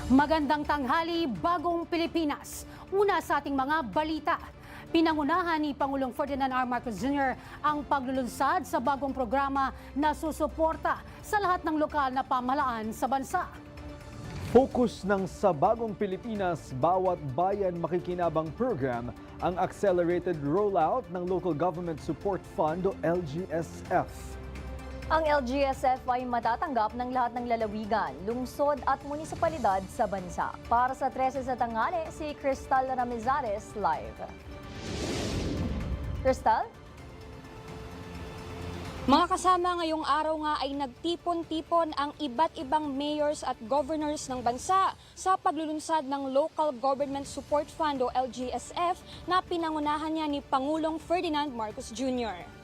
Magandang tanghali, bagong Pilipinas. Una sa ating mga balita. Pinangunahan ni Pangulong Ferdinand R. Marcos Jr. ang paglulunsad sa bagong programa na susuporta sa lahat ng lokal na pamahalaan sa bansa. Focus ng Sa Bagong Pilipinas, Bawat Bayan Makikinabang program ang accelerated rollout ng Local Government Support Fund o LGSF. Ang LGSF ay matatanggap ng lahat ng lalawigan, lungsod at munisipalidad sa bansa. Para sa 13 sa tanghali, si Cristal Ramizares live. Cristal? Mga kasama, ngayong araw nga ay nagtipon-tipon ang iba't ibang mayors at governors ng bansa sa paglulunsad ng Local Government Support Fund o LGSF na pinangunahan niya ni Pangulong Ferdinand Marcos Jr.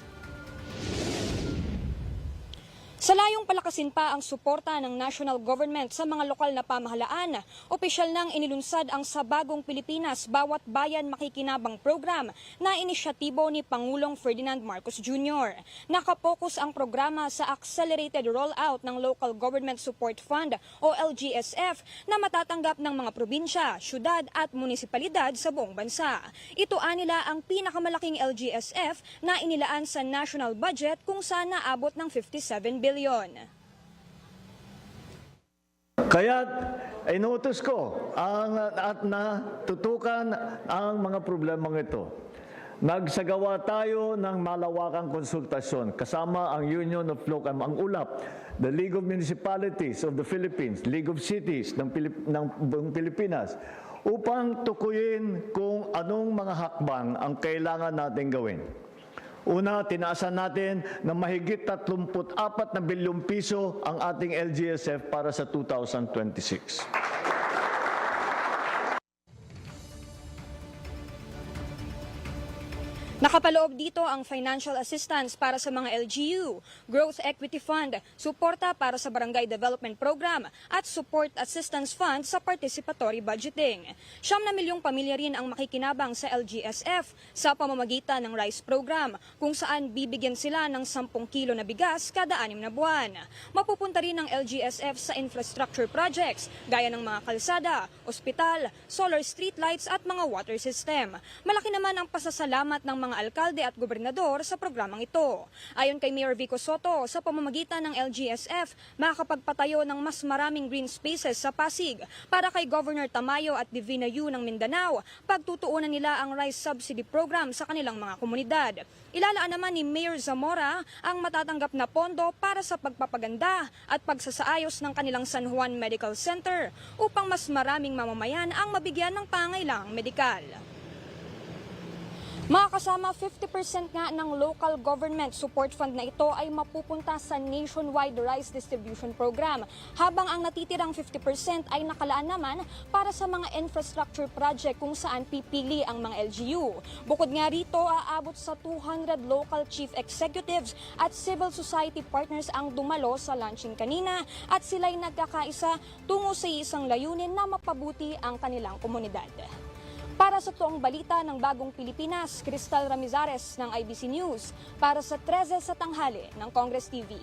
Sa layong palakasin pa ang suporta ng national government sa mga lokal na pamahalaan, opisyal nang inilunsad ang Sa Bagong Pilipinas, Bawat Bayan Makikinabang program na inisyatibo ni Pangulong Ferdinand Marcos Jr. Nakapokus ang programa sa accelerated rollout ng Local Government Support Fund o LGSF na matatanggap ng mga probinsya, syudad at munisipalidad sa buong bansa. Ito anila ang pinakamalaking LGSF na inilaan sa national budget kung saan naabot ng 57 billion. Kaya inuutos ko at natutukan ang mga problemang ito. Nagsagawa tayo ng malawakang konsultasyon kasama ang Union of Local, ang ULAP, the League of Municipalities of the Philippines, League of Cities ng buong Pilipinas, upang tukuyin kung anong mga hakbang ang kailangan natin gawin. Una, tinaasan natin na mahigit 34 na bilyong piso ang ating LGSF para sa 2026. Nakapaloob dito ang financial assistance para sa mga LGU, Growth Equity Fund, suporta para sa Barangay Development Program at Support Assistance Fund sa Participatory Budgeting. 9 milyong pamilya rin ang makikinabang sa LGSF sa pamamagitan ng Rice Program kung saan bibigyan sila ng 10 kilo na bigas kada 6 na buwan. Mapupunta rin ang LGSF sa infrastructure projects gaya ng mga kalsada, ospital, solar streetlights at mga water system. Malaki naman ang pasasalamat ng mga alkalde at gobernador sa programang ito. Ayon kay Mayor Vico Soto, sa pamamagitan ng LGSF, makakapagpatayo ng mas maraming green spaces sa Pasig para kay Governor Tamayo at Divina Yu ng Mindanao, pagtutuunan nila ang rice subsidy program sa kanilang mga komunidad. Ilalaan naman ni Mayor Zamora ang matatanggap na pondo para sa pagpapaganda at pagsasaayos ng kanilang San Juan Medical Center upang mas maraming mamamayan ang mabigyan ng pangangailangang medikal. Mga kasama, 50% nga ng local government support fund na ito ay mapupunta sa nationwide rice distribution program, habang ang natitirang 50% ay nakalaan naman para sa mga infrastructure project kung saan pipili ang mga LGU. Bukod nga rito, aabot sa 200 local chief executives at civil society partners ang dumalo sa launching kanina at sila'y nagkakaisa tungo sa isang layunin na mapabuti ang kanilang komunidad. Para sa Toong Balita ng Bagong Pilipinas, Cristal Ramizares ng IBC News. Para sa 13 sa tanghali ng Congress TV.